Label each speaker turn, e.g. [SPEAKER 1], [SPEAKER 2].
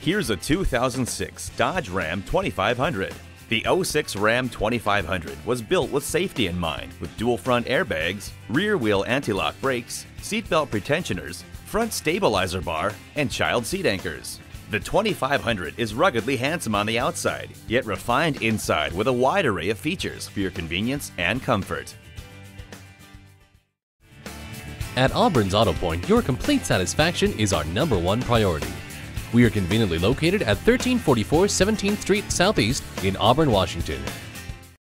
[SPEAKER 1] Here's a 2006 Dodge Ram 2500. The '06 Ram 2500 was built with safety in mind, with dual front airbags, rear wheel anti-lock brakes, seatbelt pretensioners, front stabilizer bar, and child seat anchors. The 2500 is ruggedly handsome on the outside, yet refined inside with a wide array of features for your convenience and comfort.
[SPEAKER 2] At Auburns Auto Pointe, your complete satisfaction is our #1 priority. We are conveniently located at 1344 17th Street Southeast in Auburn, Washington.